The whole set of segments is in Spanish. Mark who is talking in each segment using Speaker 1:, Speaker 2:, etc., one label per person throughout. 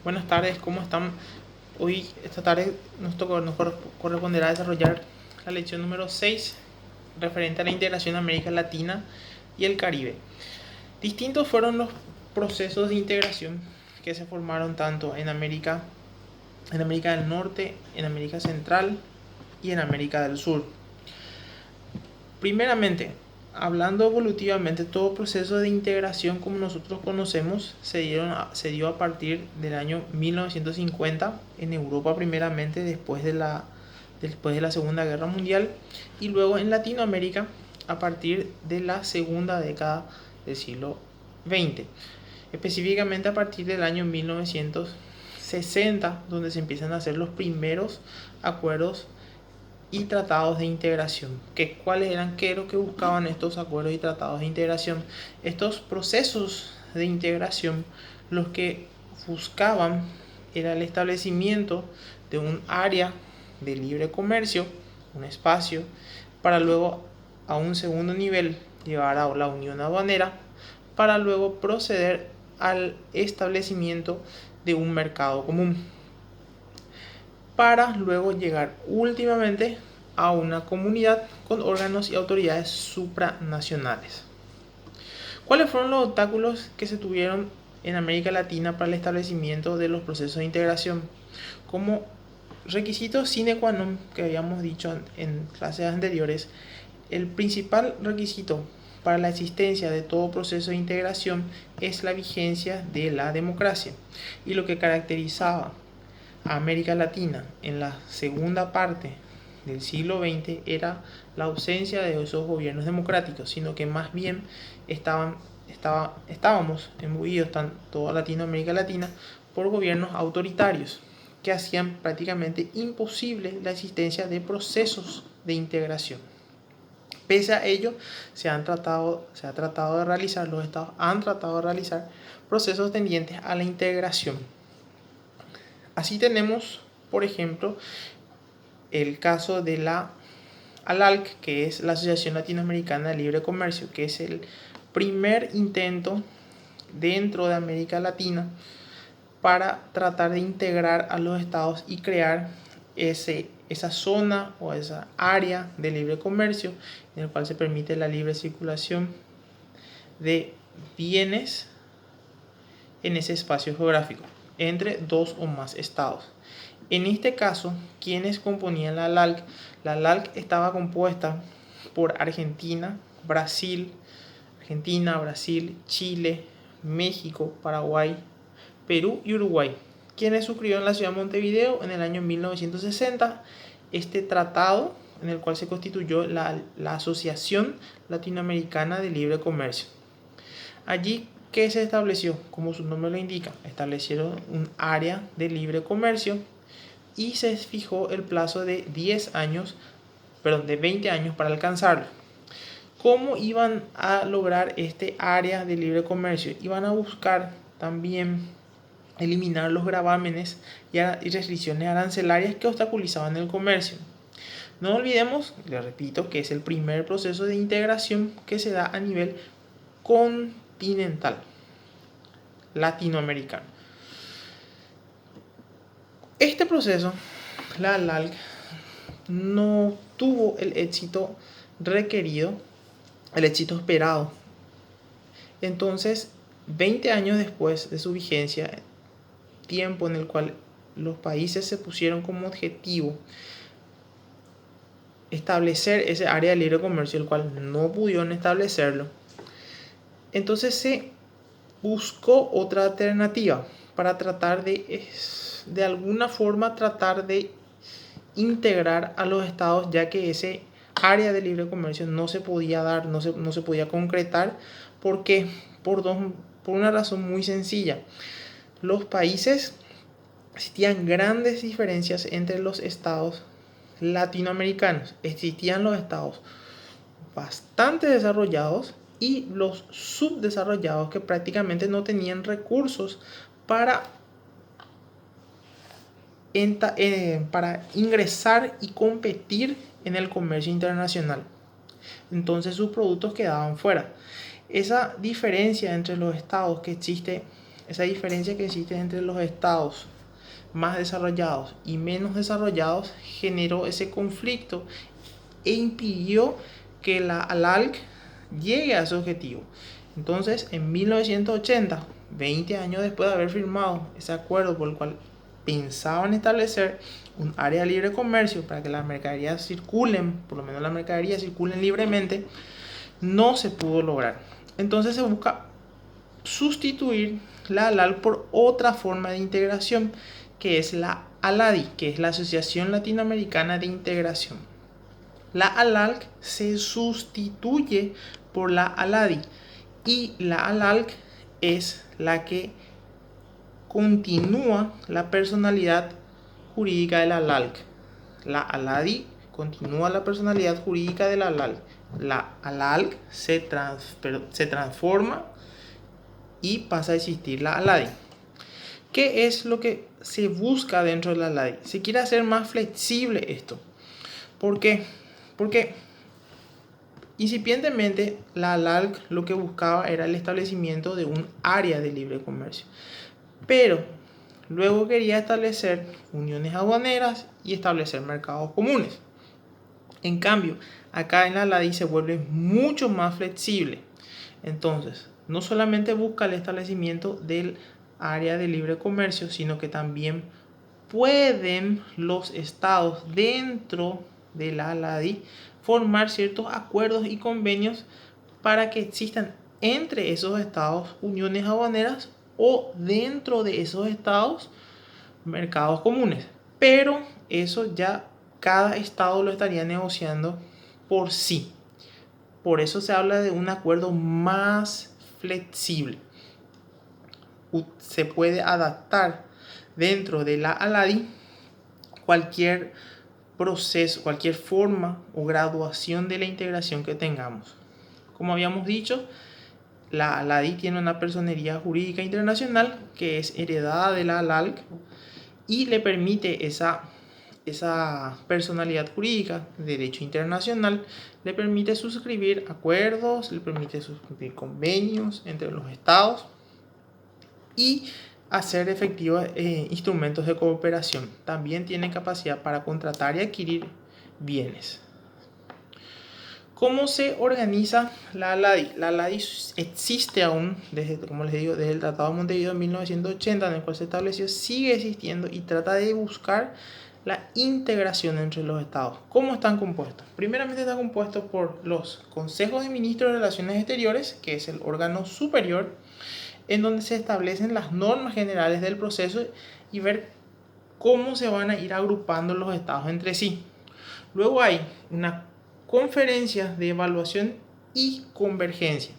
Speaker 1: Buenas tardes, ¿cómo están? Esta tarde nos corresponderá desarrollar la lección número 6 referente a la integración de América Latina y el Caribe. Distintos fueron los procesos de integración que se formaron tanto en América del Norte, en América Central y en América del Sur. Primeramente, hablando evolutivamente, todo proceso de integración como nosotros conocemos se dio a partir del año 1950 en Europa primeramente después de la Segunda Guerra Mundial y luego en Latinoamérica a partir de la segunda década del siglo XX. Específicamente a partir del año 1960, donde se empiezan a hacer los primeros acuerdos y tratados de integración. ¿Cuáles eran? ¿Qué es lo que buscaban estos acuerdos y tratados de integración? Estos procesos de integración los que buscaban era el establecimiento de un área de libre comercio, un espacio, para luego a un segundo nivel llevar a la unión aduanera, para luego proceder al establecimiento de un mercado común, para luego llegar últimamente a una comunidad con órganos y autoridades supranacionales. ¿Cuáles fueron los obstáculos que se tuvieron en América Latina para el establecimiento de los procesos de integración? Como requisito sine qua non que habíamos dicho en clases anteriores, el principal requisito para la existencia de todo proceso de integración es la vigencia de la democracia. Y lo que caracterizaba a América Latina en la segunda parte del siglo XX era la ausencia de esos gobiernos democráticos, sino que más bien estábamos imbuidos, toda Latinoamérica Latina, por gobiernos autoritarios que hacían prácticamente imposible la existencia de procesos de integración. Pese a ello, los estados han tratado de realizar procesos tendientes a la integración. Así tenemos, por ejemplo, el caso de la ALALC, que es la Asociación Latinoamericana de Libre Comercio, que es el primer intento dentro de América Latina para tratar de integrar a los estados y crear esa zona o esa área de libre comercio en el cual se permite la libre circulación de bienes en ese espacio geográfico entre dos o más estados. En este caso, ¿quiénes componían la ALALC? La ALALC estaba compuesta por Argentina, Brasil, Chile, México, Paraguay, Perú y Uruguay, quienes suscribieron en la ciudad de Montevideo en el año 1960 este tratado en el cual se constituyó la Asociación Latinoamericana de Libre Comercio. Allí, ¿qué se estableció? Como su nombre lo indica, establecieron un área de libre comercio y se fijó el plazo de 20 años para alcanzarlo. ¿Cómo iban a lograr este área de libre comercio? Iban a buscar también eliminar los gravámenes y restricciones arancelarias que obstaculizaban el comercio. No olvidemos, le repito, que es el primer proceso de integración que se da a nivel continental latinoamericano. Este proceso, la ALALC, no tuvo el éxito requerido, el éxito esperado. Entonces, 20 años después de su vigencia, tiempo en el cual los países se pusieron como objetivo establecer ese área de libre comercio, el cual no pudieron establecerlo, entonces se buscó otra alternativa para tratar de alguna forma tratar de integrar a los estados, ya que ese área de libre comercio no se podía dar, no se podía concretar. ¿Por qué? Por una razón muy sencilla. Los países, existían grandes diferencias entre los estados latinoamericanos. Existían los estados bastante desarrollados y los subdesarrollados que prácticamente no tenían recursos para ingresar y competir en el comercio internacional. Entonces sus productos quedaban fuera. Esa diferencia entre los estados que existe esa diferencia que existe entre los estados más desarrollados y menos desarrollados generó ese conflicto e impidió que la ALALC llegue a su objetivo. Entonces, en 1980, 20 años después de haber firmado ese acuerdo por el cual pensaban establecer un área de libre comercio para que las mercaderías circulen, por lo menos las mercaderías circulen libremente, no se pudo lograr. Entonces se busca sustituir la ALALC por otra forma de integración, que es la ALADI, que es la Asociación Latinoamericana de Integración. La ALALC se sustituye por la ALADI y la ALALC es la que continúa la personalidad jurídica de la ALALC. La ALADI continúa la personalidad jurídica de la ALALC. La ALALC se transforma y pasa a existir la ALADI. ¿Qué es lo que se busca dentro de la ALADI? Se quiere hacer más flexible esto. ¿Por qué? Porque incipientemente la ALALC lo que buscaba era el establecimiento de un área de libre comercio. Pero luego quería establecer uniones aduaneras y establecer mercados comunes. En cambio, acá en la ALADI se vuelve mucho más flexible. Entonces, no solamente busca el establecimiento del área de libre comercio, sino que también pueden los estados dentro de la ALADI formar ciertos acuerdos y convenios para que existan entre esos estados uniones aduaneras o dentro de esos estados mercados comunes. Pero eso ya cada estado lo estaría negociando por sí. Por eso se habla de un acuerdo más flexible. Se puede adaptar dentro de la ALADI cualquier proceso, cualquier forma o graduación de la integración que tengamos. Como habíamos dicho, la ALADI tiene una personería jurídica internacional que es heredada de la ALALC y le permite esa personalidad jurídica de derecho internacional, le permite suscribir acuerdos, le permite suscribir convenios entre los estados y hacer efectivos instrumentos de cooperación. También tiene capacidad para contratar y adquirir bienes. ¿Cómo se organiza la ALADI? La ALADI existe aún, como les digo, desde el Tratado de Montevideo de 1980, en el cual se estableció, sigue existiendo y trata de buscar la integración entre los estados. ¿Cómo están compuestos? Primeramente están compuestos por los consejos de ministros de Relaciones Exteriores, que es el órgano superior, en donde se establecen las normas generales del proceso y ver cómo se van a ir agrupando los estados entre sí. Luego hay una conferencia de evaluación y convergencia.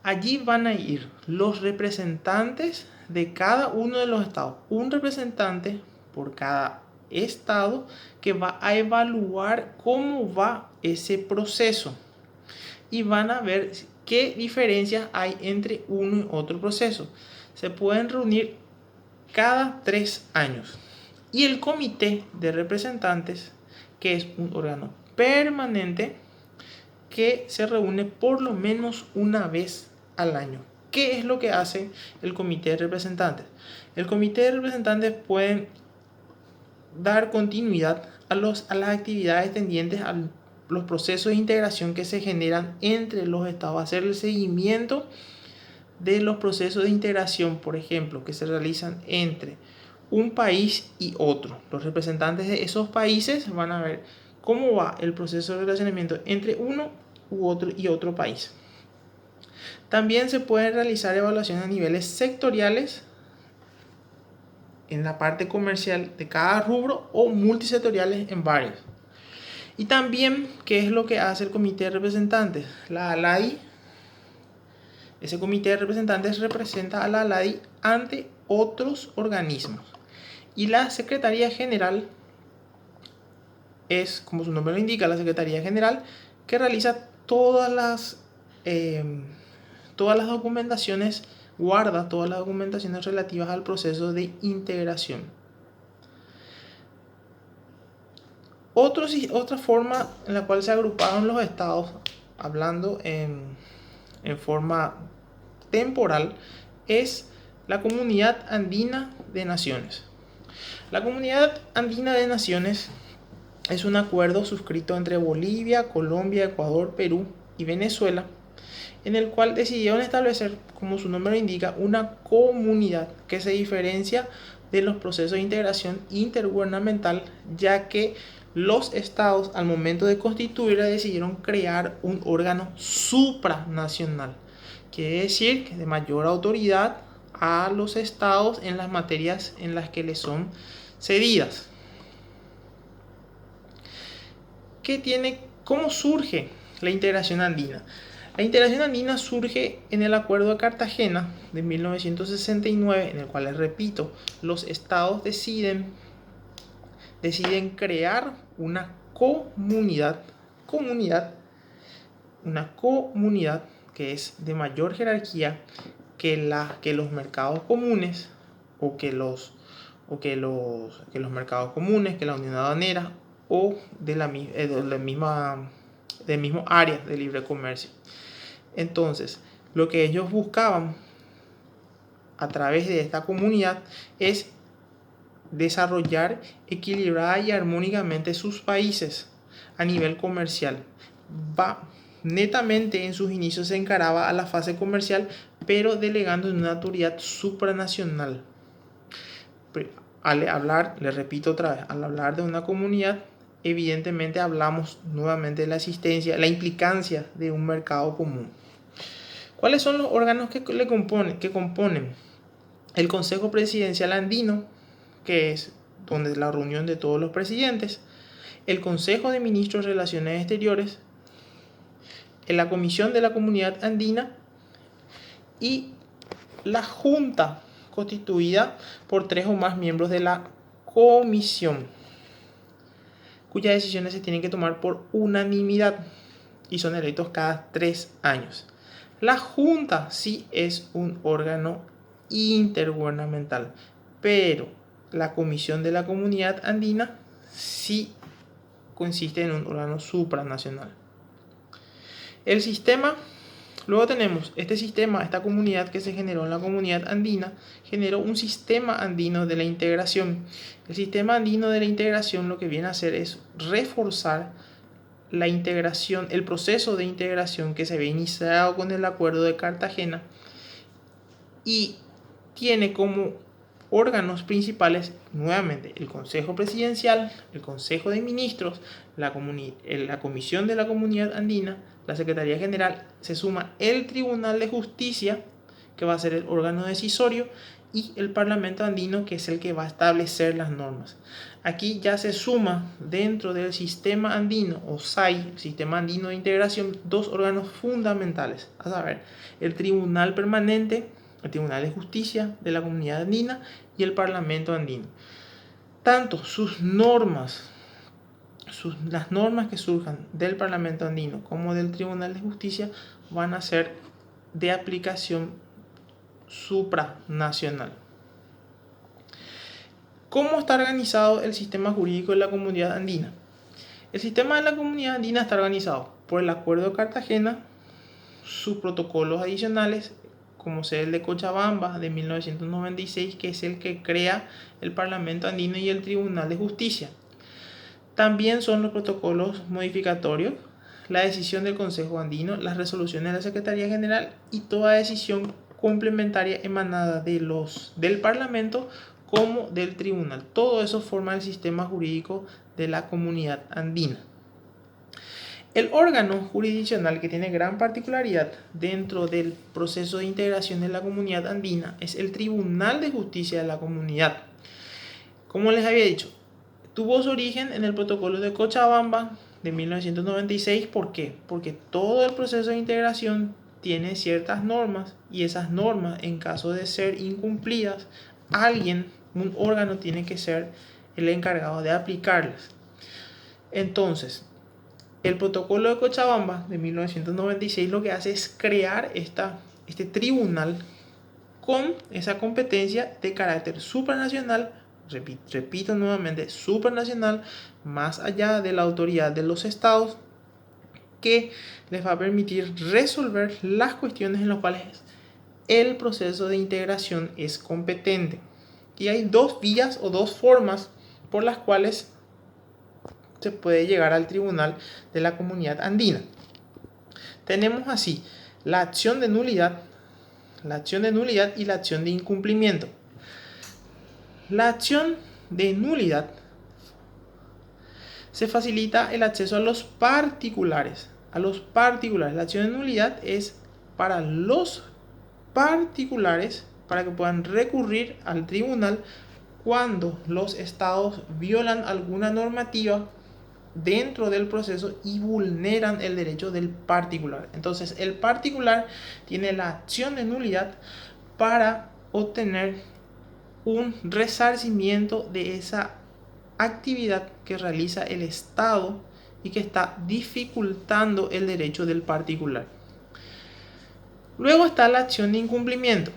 Speaker 1: Allí van a ir los representantes de cada uno de los estados, un representante por cada estado que va a evaluar cómo va ese proceso y van a ver qué diferencias hay entre uno y otro proceso. Se pueden reunir cada 3 años. Y el comité de representantes, que es un órgano permanente que se reúne por lo menos una vez al año. ¿Qué es lo que hace el comité de representantes? El comité de representantes puede dar continuidad a las actividades tendientes a los procesos de integración que se generan entre los estados, hacer el seguimiento de los procesos de integración, por ejemplo, que se realizan entre un país y otro. Los representantes de esos países van a ver cómo va el proceso de relacionamiento entre uno u otro país. También se pueden realizar evaluaciones a niveles sectoriales en la parte comercial de cada rubro o multisectoriales en varios. Y también, ¿qué es lo que hace el comité de representantes? La ALADI, ese comité de representantes representa a la ALADI ante otros organismos. Y la Secretaría General es, como su nombre lo indica, la Secretaría General que realiza todas las documentaciones, guarda todas las documentaciones relativas al proceso de integración. Otra forma en la cual se agruparon los estados, hablando en forma temporal, es La Comunidad Andina de Naciones. La Comunidad Andina de Naciones es un acuerdo suscrito entre Bolivia, Colombia, Ecuador, Perú y Venezuela, en el cual decidieron establecer, como su nombre lo indica, una comunidad que se diferencia de los procesos de integración intergubernamental, ya que los estados al momento de constituirla decidieron crear un órgano supranacional, quiere decir que de mayor autoridad a los estados en las materias en las que les son cedidas. ¿Cómo surge la integración andina? La integración andina surge en el Acuerdo de Cartagena de 1969, en el cual, les repito, los estados deciden crear una comunidad que es de mayor jerarquía que los mercados comunes o que los mercados comunes, que la Unión Aduanera o del mismo área de libre comercio. Entonces, lo que ellos buscaban a través de esta comunidad es desarrollar equilibrada y armónicamente sus países a nivel comercial. Netamente en sus inicios se encaraba a la fase comercial, pero delegando en una autoridad supranacional. Al hablar, le repito otra vez, al hablar de una comunidad, evidentemente hablamos nuevamente de la existencia, la implicancia de un mercado común. ¿Cuáles son los órganos que componen? El Consejo Presidencial Andino, que es donde es la reunión de todos los presidentes, el Consejo de Ministros de Relaciones Exteriores, la Comisión de la Comunidad Andina y la Junta, constituida por 3 o más miembros de la comisión, cuyas decisiones se tienen que tomar por unanimidad y son electos cada 3 años. La Junta sí es un órgano intergubernamental, pero la Comisión de la Comunidad Andina sí consiste en un órgano supranacional. El sistema, luego tenemos esta comunidad que se generó en la Comunidad Andina, generó un sistema andino de la integración. El sistema andino de la integración lo que viene a hacer es reforzar la integración, el proceso de integración que se había iniciado con el Acuerdo de Cartagena, y tiene como órganos principales nuevamente el Consejo Presidencial, el Consejo de Ministros, la Comisión de la Comunidad Andina, la Secretaría General, se suma el Tribunal de Justicia, que va a ser el órgano decisorio, y el Parlamento Andino, que es el que va a establecer las normas. Aquí ya se suma dentro del sistema andino, o SAI, Sistema Andino de Integración, 2 órganos fundamentales, a saber, el Tribunal Permanente, el Tribunal de Justicia de la Comunidad Andina y el Parlamento Andino. Tanto las normas que surjan del Parlamento Andino como del Tribunal de Justicia van a ser de aplicación supranacional. ¿Cómo está organizado el sistema jurídico de la Comunidad Andina? El sistema de la Comunidad Andina está organizado por el Acuerdo de Cartagena, sus protocolos adicionales, como sea el de Cochabamba de 1996, que es el que crea el Parlamento Andino y el Tribunal de Justicia. También son los protocolos modificatorios, la decisión del Consejo Andino, las resoluciones de la Secretaría General y toda decisión complementaria emanada del Parlamento como del Tribunal. Todo eso forma el sistema jurídico de la Comunidad Andina. El órgano jurisdiccional que tiene gran particularidad dentro del proceso de integración de la Comunidad Andina es el Tribunal de Justicia de la Comunidad. Como les había dicho, tuvo su origen en el protocolo de Cochabamba de 1996. ¿Por qué? Porque todo el proceso de integración tiene ciertas normas, y esas normas, en caso de ser incumplidas, un órgano tiene que ser el encargado de aplicarlas. Entonces, el protocolo de Cochabamba de 1996 lo que hace es crear este tribunal con esa competencia de carácter supranacional, repito nuevamente, supranacional, más allá de la autoridad de los estados, que les va a permitir resolver las cuestiones en las cuales el proceso de integración es competente. Y hay dos vías o dos formas por las cuales se puede llegar al Tribunal de la Comunidad Andina. Tenemos así la acción de nulidad y la acción de incumplimiento. La acción de nulidad se facilita el acceso a los particulares. La acción de nulidad es para los particulares, para que puedan recurrir al tribunal cuando los estados violan alguna normativa dentro del proceso y vulneran el derecho del particular. Entonces, el particular tiene la acción de nulidad para obtener un resarcimiento de esa actividad que realiza el Estado y que está dificultando el derecho del particular. Luego está la acción de incumplimiento.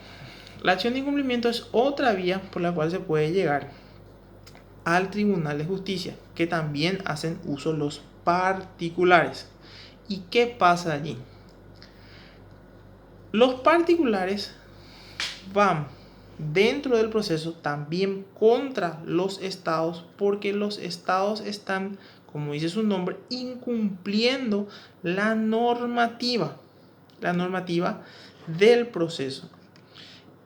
Speaker 1: La acción de incumplimiento es otra vía por la cual se puede llegar al Tribunal de Justicia, que también hacen uso los particulares. ¿Y qué pasa allí? Los particulares van dentro del proceso también contra los estados, porque los estados están, como dice su nombre, incumpliendo la normativa del proceso.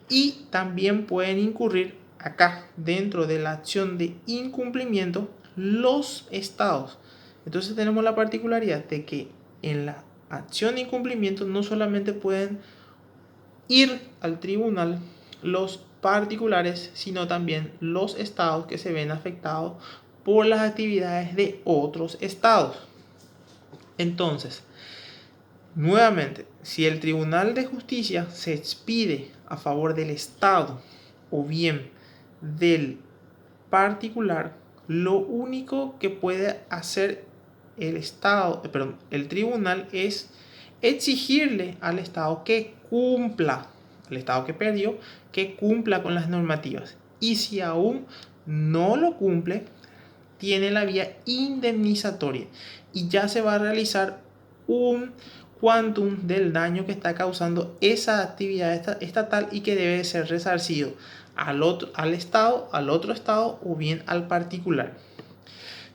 Speaker 1: Y también pueden incurrir acá, dentro de la acción de incumplimiento, los estados. Entonces tenemos la particularidad de que en la acción de incumplimiento no solamente pueden ir al tribunal los particulares, sino también los estados que se ven afectados por las actividades de otros estados. Entonces, nuevamente, si el Tribunal de Justicia se expide a favor del Estado o bien del particular, lo único que puede hacer el tribunal es exigirle al Estado que cumpla, al Estado que perdió, que cumpla con las normativas. Y si aún no lo cumple, tiene la vía indemnizatoria y ya se va a realizar un quantum del daño que está causando esa actividad estatal y que debe ser resarcido al otro estado o bien al particular.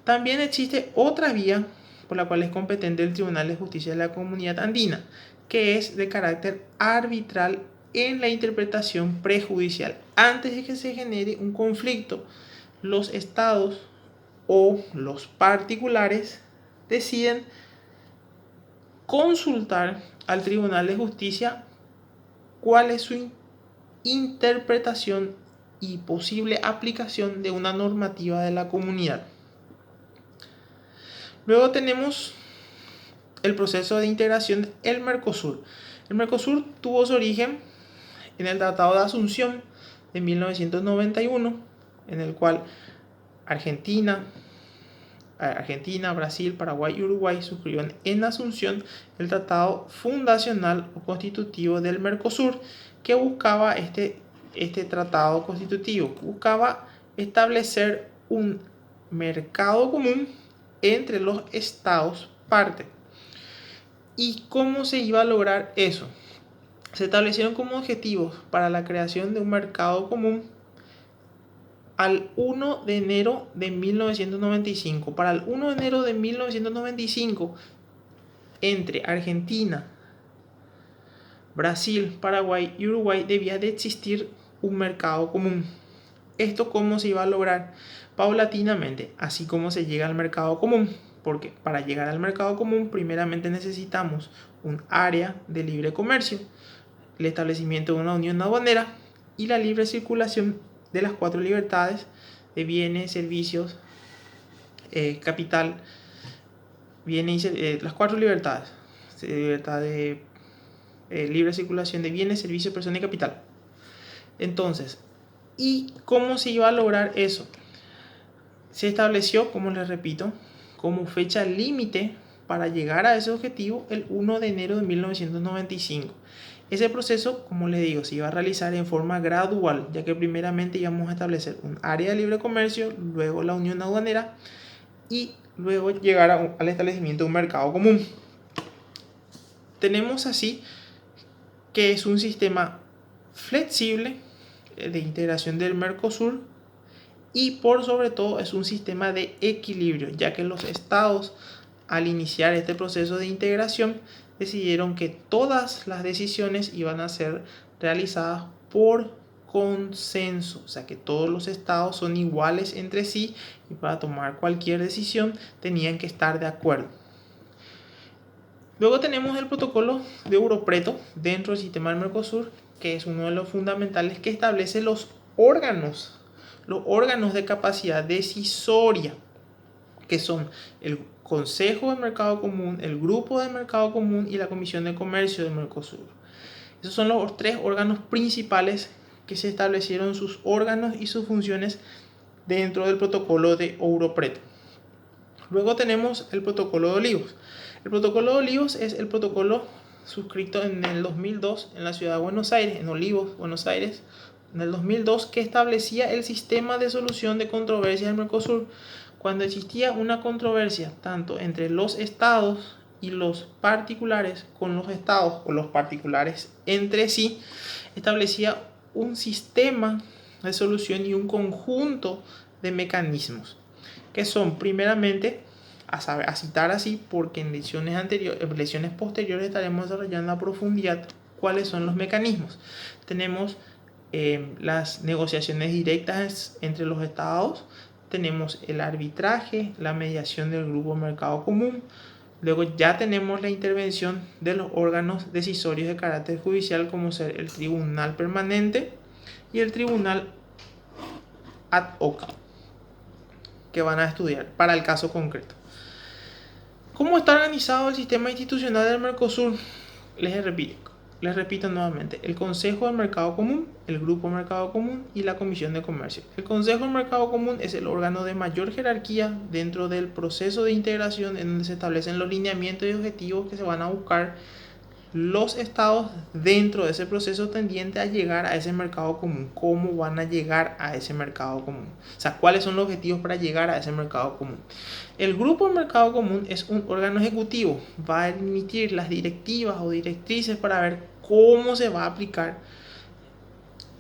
Speaker 1: También existe otra vía por la cual es competente el Tribunal de Justicia de la Comunidad Andina, que es de carácter arbitral en la interpretación prejudicial. Antes de que se genere un conflicto, los estados o los particulares deciden consultar al Tribunal de Justicia cuál es su interpretación y posible aplicación de una normativa de la comunidad. Luego tenemos el proceso de integración del Mercosur. El Mercosur tuvo su origen en el Tratado de Asunción de 1991, en el cual Argentina, Brasil, Paraguay y Uruguay suscribieron en Asunción el tratado fundacional o constitutivo del Mercosur, que buscaba este tratado constitutivo, buscaba establecer un mercado común entre los estados parte. ¿Y cómo se iba a lograr eso? Se establecieron como objetivos para la creación de un mercado común al 1 de enero de 1995. Para el 1 de enero de 1995, entre Argentina, Brasil, Paraguay y Uruguay debía de existir un mercado común. ¿Esto cómo se iba a lograr? Paulatinamente, así como se llega al mercado común. Porque para llegar al mercado común, primeramente necesitamos un área de libre comercio, el establecimiento de una unión aduanera y la libre circulación de las 4 libertades de bienes, servicios, capital, bienes, las 4 libertades, libertad de libre circulación de bienes, servicios, personas y capital. Entonces, ¿y cómo se iba a lograr eso? Se estableció, como les repito, como fecha límite para llegar a ese objetivo el 1 de enero de 1995. Ese proceso, como les digo, se iba a realizar en forma gradual, ya que primeramente íbamos a establecer un área de libre comercio, luego la unión aduanera y luego llegar al establecimiento de un mercado común. Tenemos así que es un sistema flexible de integración del Mercosur y por sobre todo es un sistema de equilibrio, ya que los estados al iniciar este proceso de integración decidieron que todas las decisiones iban a ser realizadas por consenso, o sea que todos los estados son iguales entre sí y para tomar cualquier decisión tenían que estar de acuerdo. Luego tenemos el protocolo de Europreto dentro del sistema del Mercosur, que es uno de los fundamentales que establece los órganos de capacidad decisoria, que son el Consejo de Mercado Común, el Grupo de Mercado Común y la Comisión de Comercio del Mercosur. Esos son los tres órganos principales que se establecieron sus órganos y sus funciones dentro del protocolo de Europreto. Luego tenemos el protocolo de Olivos. El protocolo de Olivos es el protocolo suscrito en el 2002 en la ciudad de Buenos Aires, en Olivos, Buenos Aires, en el 2002, que establecía el sistema de solución de controversias del Mercosur. Cuando existía una controversia tanto entre los estados y los particulares con los estados o los particulares entre sí, establecía un sistema de solución y un conjunto de mecanismos que son primeramente a citar así porque en lecciones posteriores estaremos desarrollando a profundidad cuáles son los mecanismos. Tenemos las negociaciones directas entre los estados, tenemos el arbitraje, la mediación del grupo Mercado Común, luego ya tenemos la intervención de los órganos decisorios de carácter judicial como ser el Tribunal Permanente y el Tribunal Ad hoc, que van a estudiar para el caso concreto. ¿Cómo está organizado el sistema institucional del Mercosur? Les repito nuevamente, el Consejo del Mercado Común, el Grupo Mercado Común y la Comisión de Comercio. El Consejo del Mercado Común es el órgano de mayor jerarquía dentro del proceso de integración en donde se establecen los lineamientos y objetivos que se van a buscar los estados dentro de ese proceso tendiente a llegar a ese mercado común. ¿Cómo van a llegar a ese mercado común? O sea, ¿cuáles son los objetivos para llegar a ese mercado común? El Grupo de Mercado Común es un órgano ejecutivo. Va a emitir las directivas o directrices para ver cómo se va a aplicar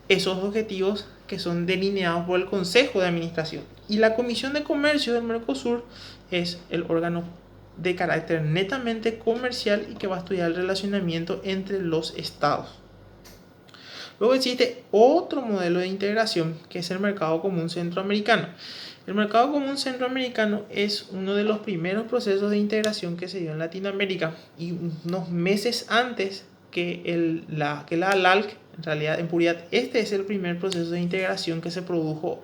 Speaker 1: esos objetivos que son delineados por el Consejo de Administración. Y la Comisión de Comercio del Mercosur es el órgano de carácter netamente comercial y que va a estudiar el relacionamiento entre los estados. Luego existe otro modelo de integración que es el Mercado Común Centroamericano. El Mercado Común Centroamericano es uno de los primeros procesos de integración que se dio en Latinoamérica y unos meses antes que la ALALC, en realidad en puridad, este es el primer proceso de integración que se produjo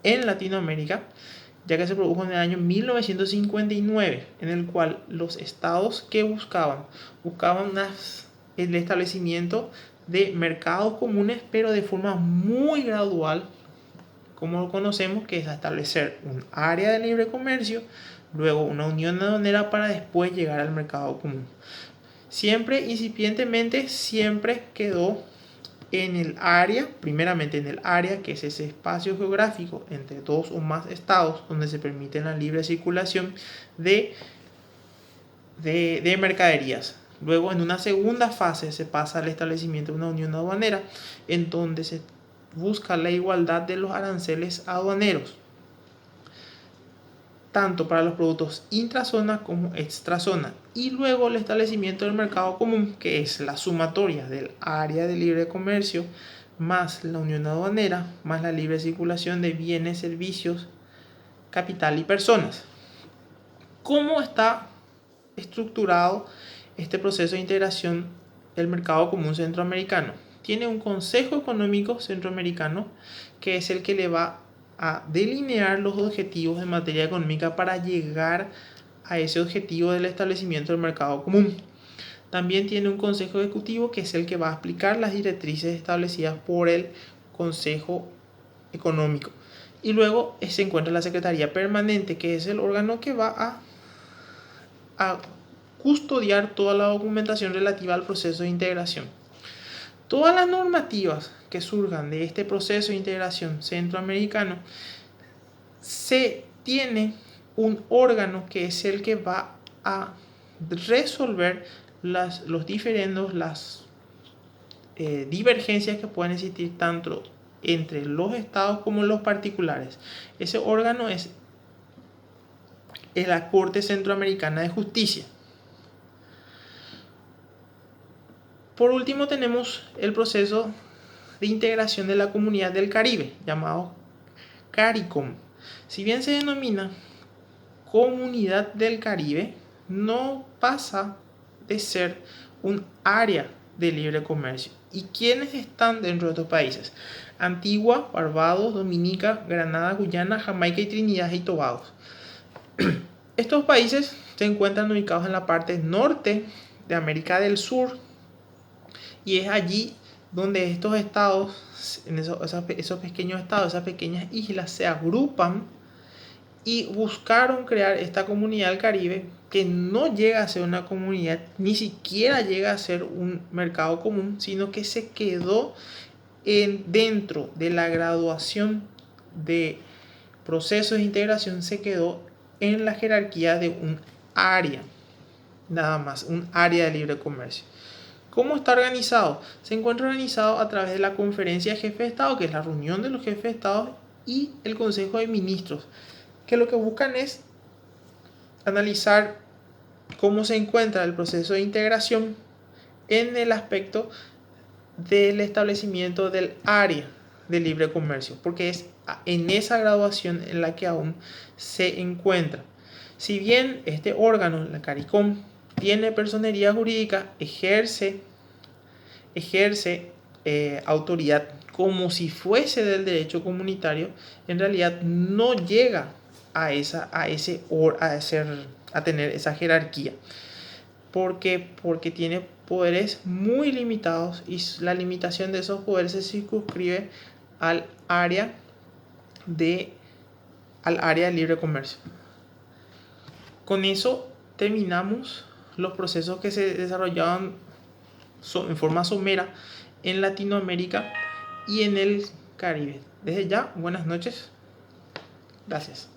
Speaker 1: en Latinoamérica, ya que se produjo en el año 1959, en el cual los estados que buscaban el establecimiento de mercados comunes, pero de forma muy gradual, como lo conocemos, que es establecer un área de libre comercio, luego una unión aduanera para después llegar al mercado común. Siempre incipientemente, siempre quedó en el área, primeramente en el área, que es ese espacio geográfico entre dos o más estados donde se permite la libre circulación de mercaderías. Luego, en una segunda fase, se pasa al establecimiento de una unión aduanera, en donde se busca la igualdad de los aranceles aduaneros, tanto para los productos intrazona como extrazona. Y luego el establecimiento del mercado común, que es la sumatoria del área de libre comercio, más la unión aduanera, más la libre circulación de bienes, servicios, capital y personas. ¿Cómo está estructurado este proceso de integración del mercado común centroamericano? Tiene un Consejo Económico Centroamericano que es el que le va a delinear los objetivos en materia económica para llegar a ese objetivo del establecimiento del mercado común. También tiene un Consejo Ejecutivo que es el que va a aplicar las directrices establecidas por el Consejo Económico. Y luego se encuentra la Secretaría Permanente, que es el órgano que va a custodiar toda la documentación relativa al proceso de integración. Todas las normativas que surjan de este proceso de integración centroamericano, se tiene un órgano que es el que va a resolver los diferendos, las divergencias que pueden existir tanto entre los estados como los particulares. Ese órgano es la Corte Centroamericana de Justicia. Por último tenemos el proceso de integración de la Comunidad del Caribe, llamado CARICOM. Si bien se denomina Comunidad del Caribe, no pasa de ser un área de libre comercio. ¿Y quiénes están dentro de estos países? Antigua, Barbados, Dominica, Granada, Guyana, Jamaica y Trinidad y Tobago. Estos países se encuentran ubicados en la parte norte de América del Sur, y es allí donde estos estados, en esos pequeños estados, esas pequeñas islas, se agrupan y buscaron crear esta comunidad del Caribe, que no llega a ser una comunidad, ni siquiera llega a ser un mercado común, sino que se quedó dentro de la graduación de procesos de integración, se quedó en la jerarquía de un área, nada más, un área de libre comercio. ¿Cómo está organizado? Se encuentra organizado a través de la Conferencia de Jefes de Estado, que es la reunión de los jefes de Estado, y el Consejo de Ministros, que lo que buscan es analizar cómo se encuentra el proceso de integración en el aspecto del establecimiento del área de libre comercio, porque es en esa graduación en la que aún se encuentra. Si bien este órgano, la CARICOM, tiene personería jurídica, ejerce autoridad como si fuese del derecho comunitario, en realidad no llega a tener esa jerarquía, porque tiene poderes muy limitados, y la limitación de esos poderes se circunscribe al área de libre comercio. Con eso terminamos los procesos que se desarrollaban en forma somera en Latinoamérica y en el Caribe. Desde ya, buenas noches. Gracias.